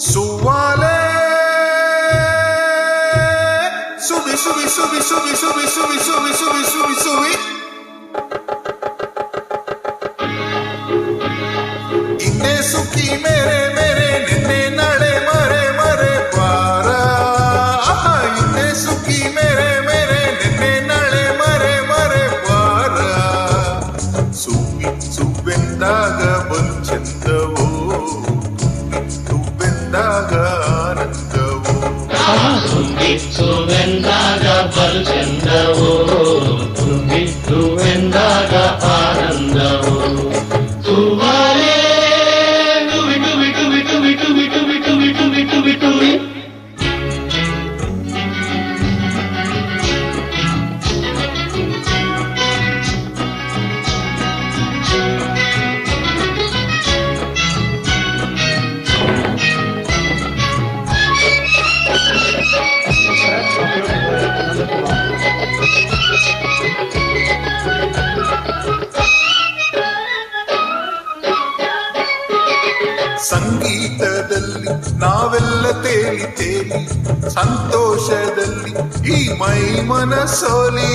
ಸುವಾಲೆ ಸುವಿ ಸುವಿ ಸುವಿ ಸುವಿ ಸುವಿ ಸುವಿ ಸುವಿ ಸುವಿ ಸುವಿ ಸುವಿ ಇನ್ನೇ ಸುಖಿ ಮೇರೆ ಮೇರೆ ನಿನ್ನೆ ನಾಳೆ ಮರೆ ಮರೆ ಬಾರ ಇನ್ನೇ ಸುಖಿ ಮೇರೆ ಮೇರೆ ನಿನ್ನೆ ನಾಳೆ ಮರೆ ಮರೆ ಬಾರ ಸುವಿ ಸುವೆಂದಾಗ ಬಲು ಚಂದವೋ ತುವೆಂದಾಗ ಆನಂದವೋ ಸುವೆಂದಾಗ ಬಲು ಚಂದವೋ ತುವೆಂದಾಗ ಆನಂದವೋ ತುವಾಲೆ ಟುವಿ ಟುವಿ ಟುವಿ ಟುವಿ ಟುವಿ ಟುವಿ ಟುವಿ ಟುವಿ ಟುವಿ ಟುವಿ ಸಂಗೀತದಲ್ಲಿ ನಾವೆಲ್ಲ ತೇಲಿ ತೇಲಿ ಸಂತೋಷದಲ್ಲಿ ಈ ಮೈ ಮನಸೋಲಿ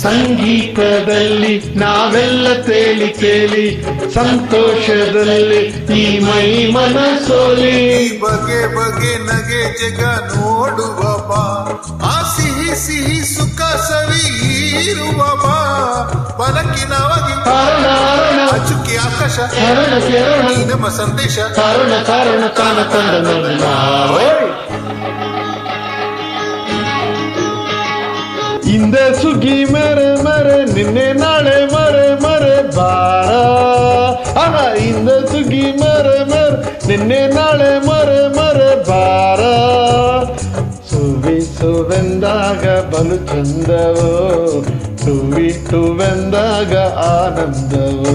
ಸಂಗೀತದಲ್ಲಿ ನಾವೆಲ್ಲ ತೇಲಿ ತೇಲಿ ಸಂತೋಷದಲ್ಲಿ ಈ ಮೈ ಮನಸೋಲಿ ಬಗೆ ಬಗೆ ನಗೆ ಜಗ ನೋಡುವ ಬಾ ಆ ಸಿಹಿ ಸಿಹಿ ಸುಖ ಸವಿ ಇರುವ ಬಾ ಬಲಕಿನವಾಗಿ ಅಚುಕಿ ಆಕಾಶ ನಮ್ಮ ಸಂದೇಶ ಕಾರಣ ಕಾರಣ ಕಾಣ ಕಂಡ ಹಿಂದೆ ಸುಗ್ಗಿ ಮರೆ ಮರೆ ನಿನ್ನೆ ನಾಳೆ ಮರೆ ಮರೆ ಬಾರ ಹಿಂದೆ ಸುಗ್ಗಿ ಮರೆ ಮರೆ ನಿನ್ನೆ ನಾಳೆ ಮರೆ ಮರೆ ಬಾರ ಸುವಿ ಸುವೆಂದಾಗ ಬಲು ಚಂದವೋ ಟುವಿ ಟುವೆಂದಾಗ ಆನಂದವೋ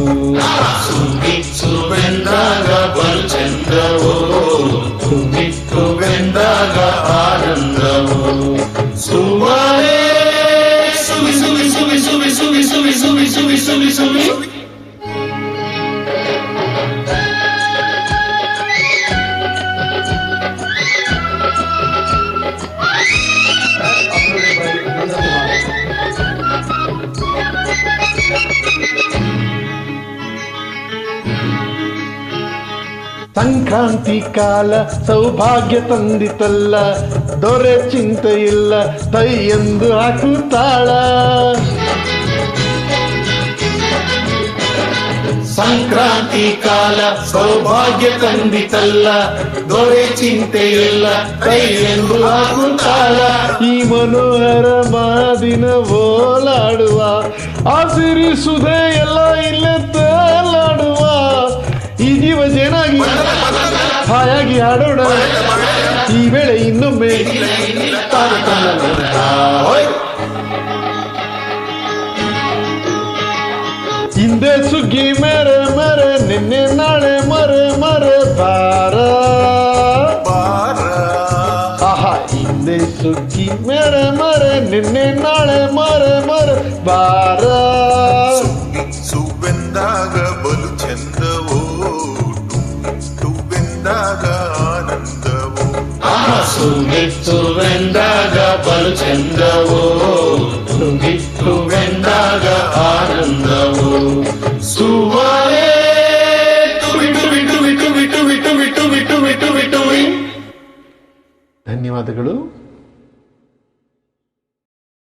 ಸುವಿ ಸುವೆಂದಾಗ ಬಲು ಚಂದವೋ ಟುವಿ ಟುವೆಂದಾಗ ಆನಂದವೋ ಸುವಾಲೆ ಸುವಿ ಸುವಿ ಸುವಿ ಸುವಿ ಸುವಿ ಸುವಿ ಸುವಿ ಸುವಿ ಸುವಿ ಸುವಿ ಸಂಕ್ರಾಂತಿ ಕಾಲ ಸೌಭಾಗ್ಯ ತಂದಿತಲ್ಲ ದೊರೆ ಚಿಂತೆ ಇಲ್ಲ ತೈ ಎಂದು ಹಾಕುತ್ತಾಳ ಸಂಕ್ರಾಂತಿ ಕಾಲ ಸೌಭಾಗ್ಯ ತಂದಿತಲ್ಲ ದೊರೆ ಚಿಂತೆ ಇಲ್ಲ ಕೈ ಎಂದು ಹಾಕುತ್ತಾಳ ಈ ಮನೋಹರ ಮಾದಿನ ಓಲಾಡುವ ಆಸಿರಿಸುವುದೇ ಎಲ್ಲ ಇಲ್ಲೇ ತೇಲಾಡುವ ಈ ಜೀವ ಜೇನಾಗಿ ಹಾಯಾಗಿ ಆಡೋಣ ಈ ವೇಳೆ ಇನ್ನೊಮ್ಮೆ ಹಿಂದೆ ಸುಗ್ಗಿ ಮೇರೆ ಮರೆ ನಿನ್ನೆ ನಾಳೆ ಮರೆ ಮರೆ ಬಾರ ಆಹಾ ಹಿಂದೆ ಸುಗ್ಗಿ ಮೇರೆ ಮರೆ ನಿನ್ನೆ ನಾಳೆ ಮರೆ ಮರೆ ಬಾರ ಸುವೆಂದಾಗ ಬಲು ಚಂದವೋ ತುವೆಂದಾಗ ಆನಂದವೋ ಸುವೆಂದಾಗ ಬಲು ಚಂದವೋ ತುವೆಂದಾಗ ಆನಂದವೋ ಸುವಾಲೆ ಟುವಿ ಟುವಿ ಟುವಿ ಟುವಿ ಟುವಿ ಟುವಿ ಟುವಿ ಟುವಿ ಟುವಿ ಟುವಿ ಧನ್ಯವಾದಗಳು.